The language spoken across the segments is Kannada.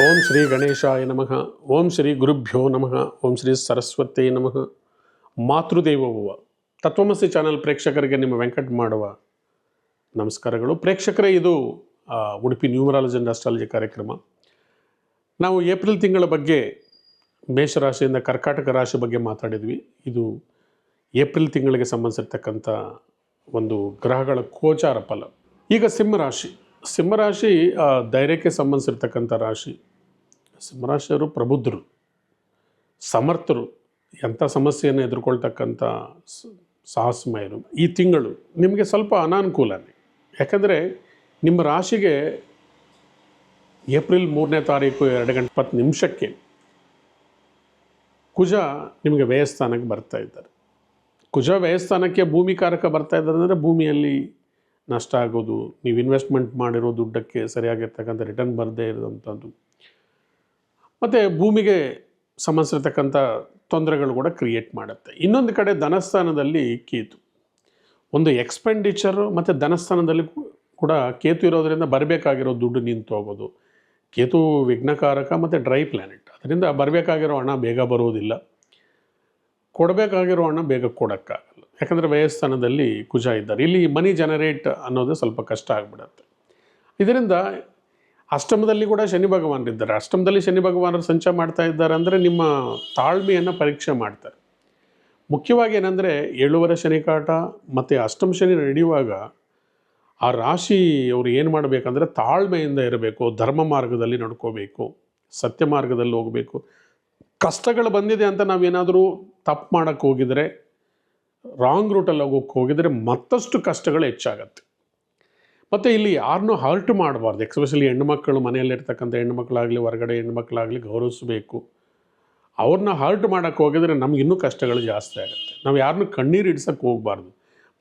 ಓಂ ಶ್ರೀ ಗಣೇಶಾಯ ನಮಃ. ಓಂ ಶ್ರೀ ಗುರುಭ್ಯೋ ನಮಃ. ಓಂ ಶ್ರೀ ಸರಸ್ವತಿ ನಮಃ. ಮಾತೃದೇವೋಭವ. ತತ್ವಮಸಿ ಚಾನಲ್ ಪ್ರೇಕ್ಷಕರಿಗೆ ನಿಮ್ಮ ವೆಂಕಟ್ ಮಾಡುವ ನಮಸ್ಕಾರಗಳು. ಪ್ರೇಕ್ಷಕರೇ, ಇದು ಉಡುಪಿ ನ್ಯೂಮರಾಲಜಿ ಅಂಡ್ ಅಸ್ಟ್ರಾಲಜಿ ಕಾರ್ಯಕ್ರಮ. ನಾವು ಏಪ್ರಿಲ್ ತಿಂಗಳ ಬಗ್ಗೆ ಮೇಷರಾಶಿಯಿಂದ ಕರ್ಕಾಟಕ ರಾಶಿ ಬಗ್ಗೆ ಮಾತಾಡಿದ್ವಿ. ಇದು ಏಪ್ರಿಲ್ ತಿಂಗಳಿಗೆ ಸಂಬಂಧಿಸಿರ್ತಕ್ಕಂಥ ಒಂದು ಗ್ರಹಗಳ ಗೋಚಾರ ಫಲ. ಈಗ ಸಿಂಹರಾಶಿ ಧೈರ್ಯಕ್ಕೆ ಸಂಬಂಧಿಸಿರ್ತಕ್ಕಂಥ ರಾಶಿ. ಸಿಂಹರಾಶಿಯವರು ಪ್ರಬುದ್ಧರು, ಸಮರ್ಥರು, ಎಂಥ ಸಮಸ್ಯೆಯನ್ನು ಎದುರ್ಕೊಳ್ತಕ್ಕಂಥ ಸಾಹಸಮಯರು. ಈ ತಿಂಗಳು ನಿಮಗೆ ಸ್ವಲ್ಪ ಅನಾನುಕೂಲನೇ. ಯಾಕಂದರೆ ನಿಮ್ಮ ರಾಶಿಗೆ ಏಪ್ರಿಲ್ 3ನೇ ತಾರೀಕು 2:20 ಕುಜ ನಿಮಗೆ ವ್ಯಯಸ್ಥಾನಕ್ಕೆ ಬರ್ತಾ ಇದ್ದಾರೆ. ಕುಜ ವ್ಯಯಸ್ಥಾನಕ್ಕೆ ಭೂಮಿಕಾರಕ ಬರ್ತಾ ಇದ್ದಾರೆ ಅಂದರೆ ಭೂಮಿಯಲ್ಲಿ ನಷ್ಟ ಆಗೋದು, ನೀವು ಇನ್ವೆಸ್ಟ್ಮೆಂಟ್ ಮಾಡಿರೋ ದುಡ್ಡಕ್ಕೆ ಸರಿಯಾಗಿರ್ತಕ್ಕಂಥ ರಿಟರ್ನ್ ಬರದೇ ಇರೋವಂಥದ್ದು, ಮತ್ತು ಭೂಮಿಗೆ ಸಂಬಂಧಿಸಿರ್ತಕ್ಕಂಥ ತೊಂದರೆಗಳು ಕೂಡ ಕ್ರಿಯೇಟ್ ಮಾಡುತ್ತೆ. ಇನ್ನೊಂದು ಕಡೆ ಧನಸ್ಥಾನದಲ್ಲಿ ಕೇತು, ಒಂದು ಎಕ್ಸ್ಪೆಂಡಿಚರು ಮತ್ತು ಧನಸ್ಥಾನದಲ್ಲಿ ಕೂಡ ಕೇತು ಇರೋದರಿಂದ ಬರಬೇಕಾಗಿರೋ ದುಡ್ಡು ನಿಂತು ಹೋಗೋದು. ಕೇತು ವಿಘ್ನಕಾರಕ ಮತ್ತು ಡ್ರೈ ಪ್ಲ್ಯಾನೆಟ್, ಅದರಿಂದ ಬರಬೇಕಾಗಿರೋ ಹಣ ಬೇಗ ಬರೋದಿಲ್ಲ, ಕೊಡಬೇಕಾಗಿರೋ ಹಣ ಬೇಗ ಕೊಡೋಕ್ಕಾಗಲ್ಲ. ಯಾಕಂದರೆ ವ್ಯಯಸ್ಥಾನದಲ್ಲಿ ಕುಜ ಇದ್ದಾರೆ. ಇಲ್ಲಿ ಮನಿ ಜನರೇಟ್ ಅನ್ನೋದು ಸ್ವಲ್ಪ ಕಷ್ಟ ಆಗಿಬಿಡತ್ತೆ. ಇದರಿಂದ ಅಷ್ಟಮದಲ್ಲಿ ಕೂಡ ಶನಿ ಭಗವಾನರಿದ್ದಾರೆ. ಅಷ್ಟಮದಲ್ಲಿ ಶನಿ ಭಗವಾನರು ಸಂಚಾರ ಮಾಡ್ತಾ ಇದ್ದಾರೆ ಅಂದರೆ ನಿಮ್ಮ ತಾಳ್ಮೆಯನ್ನು ಪರೀಕ್ಷೆ ಮಾಡ್ತಾರೆ. ಮುಖ್ಯವಾಗಿ ಏನಂದರೆ 7 ಶನಿಕಾಟ ಮತ್ತು ಅಷ್ಟಮ ಶನಿ ನಡೆಯುವಾಗ ಆ ರಾಶಿ ಅವರು ಏನು ಮಾಡಬೇಕಂದ್ರೆ ತಾಳ್ಮೆಯಿಂದ ಇರಬೇಕು, ಧರ್ಮ ಮಾರ್ಗದಲ್ಲಿ ನಡ್ಕೋಬೇಕು, ಸತ್ಯ ಮಾರ್ಗದಲ್ಲಿ ಹೋಗಬೇಕು. ಕಷ್ಟಗಳು ಬಂದಿದೆ ಅಂತ ನಾವೇನಾದರೂ ತಪ್ಪು ಮಾಡೋಕ್ಕೆ ಹೋಗಿದರೆ, ರಾಂಗ್ ರೂಟಲ್ಲಿ ಹೋಗಿದರೆ ಮತ್ತಷ್ಟು ಕಷ್ಟಗಳು ಹೆಚ್ಚಾಗತ್ತೆ. ಮತ್ತು ಇಲ್ಲಿ ಯಾರನ್ನೂ ಹರ್ಟ್ ಮಾಡಬಾರ್ದು. ಎಕ್ಸ್ಪೆಷಲಿ ಹೆಣ್ಣುಮಕ್ಕಳು, ಮನೆಯಲ್ಲಿರ್ತಕ್ಕಂಥ ಹೆಣ್ಣುಮಕ್ಕಳಾಗಲಿ ಹೊರಗಡೆ ಹೆಣ್ಣುಮಕ್ಕಳಾಗಲಿ ಗೌರವಿಸಬೇಕು. ಅವ್ರನ್ನ ಹರ್ಟ್ ಮಾಡೋಕ್ಕೆ ಹೋಗಿದರೆ ನಮಗಿನ್ನೂ ಕಷ್ಟಗಳು ಜಾಸ್ತಿ ಆಗುತ್ತೆ. ನಾವು ಯಾರನ್ನೂ ಕಣ್ಣೀರು ಇಡ್ಸೋಕ್ಕೆ ಹೋಗಬಾರ್ದು.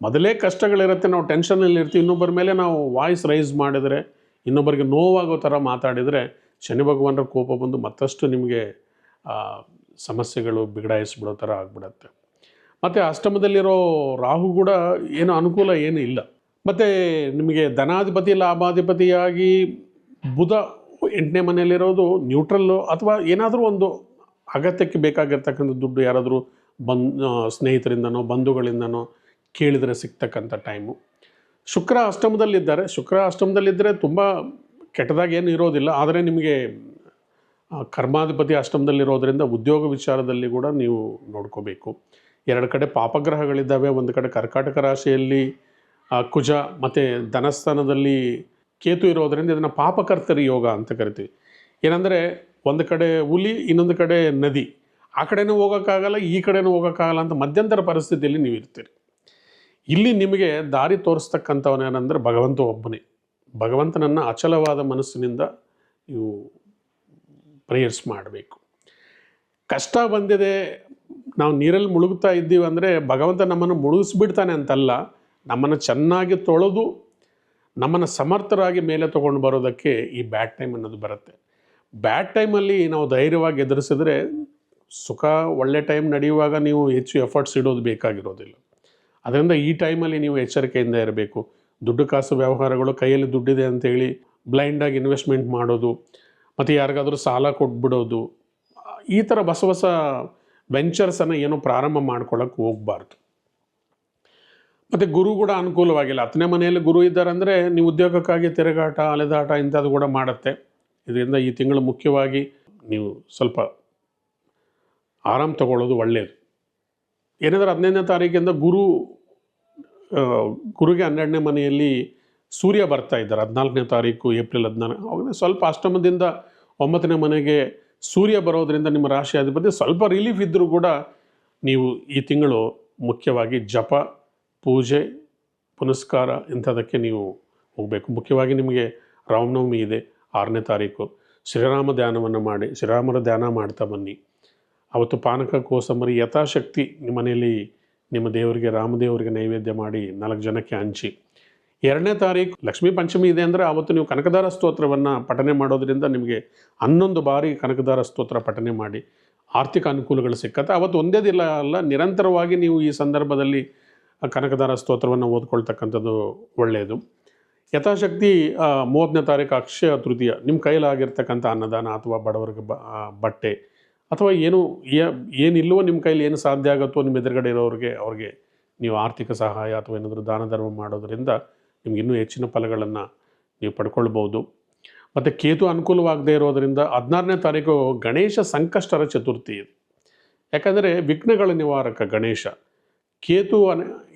ಮೊದಲೇ ಕಷ್ಟಗಳಿರುತ್ತೆ, ನಾವು ಟೆನ್ಷನಲ್ಲಿ ಇರ್ತೀವಿ. ಇನ್ನೊಬ್ಬರ ಮೇಲೆ ನಾವು ವಾಯ್ಸ್ ರೈಸ್ ಮಾಡಿದರೆ, ಇನ್ನೊಬ್ಬರಿಗೆ ನೋವಾಗೋ ಥರ ಮಾತಾಡಿದರೆ ಶನಿ ಭಗವಾನರ ಕೋಪ ಬಂದು ಮತ್ತಷ್ಟು ನಿಮಗೆ ಸಮಸ್ಯೆಗಳು ಬಿಗಡಾಯಿಸ್ಬಿಡೋ ಥರ ಆಗಿಬಿಡತ್ತೆ. ಮತ್ತು ಅಷ್ಟಮದಲ್ಲಿರೋ ರಾಹು ಕೂಡ ಏನು ಅನುಕೂಲ ಏನೂ ಇಲ್ಲ. ಮತ್ತು ನಿಮಗೆ ಧನಾಧಿಪತಿ ಲಾಭಾಧಿಪತಿಯಾಗಿ ಬುಧ 8ನೇ ಮನೆಯಲ್ಲಿರೋದು ನ್ಯೂಟ್ರಲ್ಲು, ಅಥವಾ ಏನಾದರೂ ಒಂದು ಅಗತ್ಯಕ್ಕೆ ಬೇಕಾಗಿರ್ತಕ್ಕಂಥ ದುಡ್ಡು ಯಾರಾದರೂ ಸ್ನೇಹಿತರಿಂದನೋ ಬಂಧುಗಳಿಂದನೋ ಕೇಳಿದರೆ ಸಿಗ್ತಕ್ಕಂಥ ಟೈಮು. ಶುಕ್ರ ಅಷ್ಟಮದಲ್ಲಿದ್ದರೆ ತುಂಬ ಕೆಟ್ಟದಾಗಿ ಏನು ಇರೋದಿಲ್ಲ. ಆದರೆ ನಿಮಗೆ ಕರ್ಮಾಧಿಪತಿ ಅಷ್ಟಮದಲ್ಲಿರೋದರಿಂದ ಉದ್ಯೋಗ ವಿಚಾರದಲ್ಲಿ ಕೂಡ ನೀವು ನೋಡ್ಕೋಬೇಕು. 2 ಕಡೆ ಪಾಪಗ್ರಹಗಳಿದ್ದಾವೆ. ಒಂದು ಕಡೆ ಕರ್ಕಾಟಕ ರಾಶಿಯಲ್ಲಿ ಕುಜ ಮತ್ತು ಧನಸ್ಥಾನದಲ್ಲಿ ಕೇತು ಇರೋದರಿಂದ ಇದನ್ನು ಪಾಪಕರ್ತರಿ ಯೋಗ ಅಂತ ಕರಿತೀವಿ. ಏನಂದರೆ ಒಂದು ಕಡೆ ಹುಲಿ, ಇನ್ನೊಂದು ಕಡೆ ನದಿ, ಆ ಕಡೆನೂ ಹೋಗೋಕ್ಕಾಗಲ್ಲ, ಈ ಕಡೆನೂ ಹೋಗೋಕ್ಕಾಗಲ್ಲ ಅಂತ ಮಧ್ಯಂತರ ಪರಿಸ್ಥಿತಿಯಲ್ಲಿ ನೀವು ಇರ್ತೀರಿ. ಇಲ್ಲಿ ನಿಮಗೆ ದಾರಿ ತೋರಿಸ್ತಕ್ಕಂಥವನೇನೆಂದರೆ ಭಗವಂತ ಒಬ್ಬನೇ. ಭಗವಂತನನ್ನು ಅಚಲವಾದ ಮನಸ್ಸಿನಿಂದ ನೀವು ಪ್ರೇಯರ್ಸ್ ಮಾಡಬೇಕು. ಕಷ್ಟ ಬಂದಿದೆ, ನಾವು ನೀರಲ್ಲಿ ಮುಳುಗ್ತಾ ಇದ್ದೀವಿ ಅಂದರೆ ಭಗವಂತ ನಮ್ಮನ್ನು ಮುಳುಗಿಸ್ಬಿಡ್ತಾನೆ ಅಂತಲ್ಲ, ನಮ್ಮನ್ನು ಚೆನ್ನಾಗಿ ತೊಳೆದು ನಮ್ಮನ್ನು ಸಮರ್ಥರಾಗಿ ಮೇಲೆ ತೊಗೊಂಡು ಬರೋದಕ್ಕೆ ಈ ಬ್ಯಾಡ್ ಟೈಮ್ ಅನ್ನೋದು ಬರುತ್ತೆ. ಬ್ಯಾಡ್ ಟೈಮಲ್ಲಿ ನಾವು ಧೈರ್ಯವಾಗಿ ಎದುರಿಸಿದ್ರೆ ಸುಖ, ಒಳ್ಳೆ ಟೈಮ್ ನಡೆಯುವಾಗ ನೀವು ಹೆಚ್ಚು ಎಫರ್ಟ್ಸ್ ಇಡೋದು ಬೇಕಾಗಿರೋದಿಲ್ಲ. ಅದರಿಂದ ಈ ಟೈಮಲ್ಲಿ ನೀವು ಎಚ್ಚರಿಕೆಯಿಂದ ಇರಬೇಕು. ದುಡ್ಡು ಕಾಸು ವ್ಯವಹಾರಗಳು, ಕೈಯಲ್ಲಿ ದುಡ್ಡಿದೆ ಅಂತೇಳಿ ಬ್ಲೈಂಡಾಗಿ ಇನ್ವೆಸ್ಟ್ಮೆಂಟ್ ಮಾಡೋದು, ಮತ್ತು ಯಾರಿಗಾದರೂ ಸಾಲ ಕೊಟ್ಬಿಡೋದು, ಈ ಥರ ಹೊಸ ವೆಂಚರ್ಸನ್ನು ಏನೋ ಪ್ರಾರಂಭ ಮಾಡ್ಕೊಳ್ಳೋಕ್ಕೆ ಹೋಗಬಾರ್ದು. ಮತ್ತು ಗುರು ಕೂಡ ಅನುಕೂಲವಾಗಿಲ್ಲ. 10ನೇ ಮನೆಯಲ್ಲಿ ಗುರು ಇದ್ದಾರೆ ಅಂದರೆ ನೀವು ಉದ್ಯೋಗಕ್ಕಾಗಿ ತಿರುಗಾಟ, ಅಲೆದಾಟ ಇಂಥದ್ದು ಕೂಡ ಮಾಡುತ್ತೆ. ಇದರಿಂದ ಈ ತಿಂಗಳು ಮುಖ್ಯವಾಗಿ ನೀವು ಸ್ವಲ್ಪ ಆರಾಮ್ ತಗೊಳ್ಳೋದು ಒಳ್ಳೆಯದು. ಏನಾದರೂ 15ನೇ ತಾರೀಕಿಂದ ಗುರುಗೆ 12ನೇ ಮನೆಯಲ್ಲಿ ಸೂರ್ಯ ಬರ್ತಾ ಇದ್ದಾರೆ. 14ನೇ ತಾರೀಕು ಏಪ್ರಿಲ್ 14. ಅವಾಗ ಸ್ವಲ್ಪ ಅಷ್ಟಮದಿಂದ 9ನೇ ಮನೆಗೆ ಸೂರ್ಯ ಬರೋದರಿಂದ ನಿಮ್ಮ ರಾಶಿ ಅಧಿಪತಿ ಸ್ವಲ್ಪ ರಿಲೀಫ್ ಇದ್ದರೂ ಕೂಡ ನೀವು ಈ ತಿಂಗಳು ಮುಖ್ಯವಾಗಿ ಜಪ, ಪೂಜೆ, ಪುನಸ್ಕಾರ ಇಂಥದಕ್ಕೆ ನೀವು ಹೋಗಬೇಕು. ಮುಖ್ಯವಾಗಿ ನಿಮಗೆ ರಾಮನವಮಿ ಇದೆ 6ನೇ ತಾರೀಕು. ಶ್ರೀರಾಮ ಧ್ಯಾನವನ್ನು ಮಾಡಿ, ಶ್ರೀರಾಮರ ಧ್ಯಾನ ಮಾಡ್ತಾ ಬನ್ನಿ. ಅವತ್ತು ಪಾನಕ, ಕೋಸಂಬರಿ ಯಥಾಶಕ್ತಿ ನಿಮ್ಮ ಮನೆಯಲ್ಲಿ ನಿಮ್ಮ ದೇವರಿಗೆ, ರಾಮದೇವರಿಗೆ ನೈವೇದ್ಯ ಮಾಡಿ 4 ಜನಕ್ಕೆ ಹಂಚಿ. 2ನೇ ತಾರೀಕು ಲಕ್ಷ್ಮೀ ಪಂಚಮಿ ಇದೆ ಅಂದರೆ ಆವತ್ತು ನೀವು ಕನಕದಾರ ಸ್ತೋತ್ರವನ್ನು ಪಠನೆ ಮಾಡೋದರಿಂದ ನಿಮಗೆ 11 ಬಾರಿ ಕನಕದಾರ ಸ್ತೋತ್ರ ಪಠನೆ ಮಾಡಿ ಆರ್ಥಿಕ ಅನುಕೂಲಗಳು ಸಿಕ್ಕತ್ತೆ. ಅವತ್ತು ಒಂದೇ ದಿನ ಅಲ್ಲ, ನಿರಂತರವಾಗಿ ನೀವು ಈ ಸಂದರ್ಭದಲ್ಲಿ ಕನಕದಾರ ಸ್ತೋತ್ರವನ್ನು ಓದ್ಕೊಳ್ತಕ್ಕಂಥದ್ದು ಒಳ್ಳೆಯದು. ಯಥಾಶಕ್ತಿ 30ನೇ ತಾರೀಕು ಅಕ್ಷಯ ತೃತೀಯ ನಿಮ್ಮ ಕೈಲಾಗಿರ್ತಕ್ಕಂಥ ಅನ್ನದಾನ ಅಥವಾ ಬಡವರಿಗೆ ಬಟ್ಟೆ ಅಥವಾ ಏನಿಲ್ಲವೋ ನಿಮ್ಮ ಕೈಲಿ ಏನು ಸಾಧ್ಯ ಆಗುತ್ತೋ ನಿಮ್ಮ ಎದುರುಗಡೆ ಇರೋರಿಗೆ ಅವ್ರಿಗೆ ನೀವು ಆರ್ಥಿಕ ಸಹಾಯ ಅಥವಾ ಏನಾದರೂ ದಾನ ಧರ್ಮ ಮಾಡೋದರಿಂದ ನಿಮ್ಗೆ ಇನ್ನೂ ಹೆಚ್ಚಿನ ಫಲಗಳನ್ನು ನೀವು ಪಡ್ಕೊಳ್ಬೋದು. ಮತ್ತು ಕೇತು ಅನುಕೂಲವಾಗದೇ ಇರೋದರಿಂದ 16ನೇ ತಾರೀಕು ಗಣೇಶ ಸಂಕಷ್ಟರ ಚತುರ್ಥಿ ಇದೆ. ಯಾಕಂದರೆ ವಿಘ್ನಗಳ ನಿವಾರಕ ಗಣೇಶ. ಕೇತು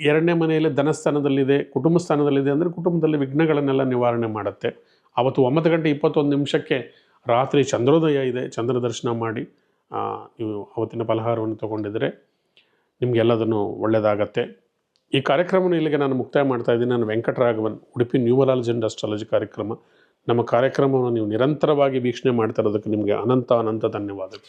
2ನೇ ಮನೆಯಲ್ಲಿ ಧನಸ್ಥಾನದಲ್ಲಿದೆ, ಕುಟುಂಬ ಸ್ಥಾನದಲ್ಲಿದೆ ಅಂದರೆ ಕುಟುಂಬದಲ್ಲಿ ವಿಘ್ನಗಳನ್ನೆಲ್ಲ ನಿವಾರಣೆ ಮಾಡುತ್ತೆ. ಆವತ್ತು 9:21 ರಾತ್ರಿ ಚಂದ್ರೋದಯ ಇದೆ, ಚಂದ್ರ ದರ್ಶನ ಮಾಡಿ ನೀವು ಅವತ್ತಿನ ಫಲಹಾರವನ್ನು ತೊಗೊಂಡಿದ್ದರೆ ನಿಮಗೆಲ್ಲದನ್ನು ಒಳ್ಳೆಯದಾಗತ್ತೆ. ಈ ಕಾರ್ಯಕ್ರಮವನ್ನು ಇಲ್ಲಿಗೆ ನಾನು ಮುಕ್ತಾಯ ಮಾಡ್ತಾ ಇದ್ದೀನಿ. ನಾನು Venkataraghavan, Udupi numerology and astrology ಕಾರ್ಯಕ್ರಮ. ನಮ್ಮ ಕಾರ್ಯಕ್ರಮವನ್ನು ನೀವು ನಿರಂತರವಾಗಿ ವೀಕ್ಷಣೆ ಮಾಡ್ತಾ ಇರೋದಕ್ಕೆ ನಿಮಗೆ ಅನಂತ ಧನ್ಯವಾದಗಳು.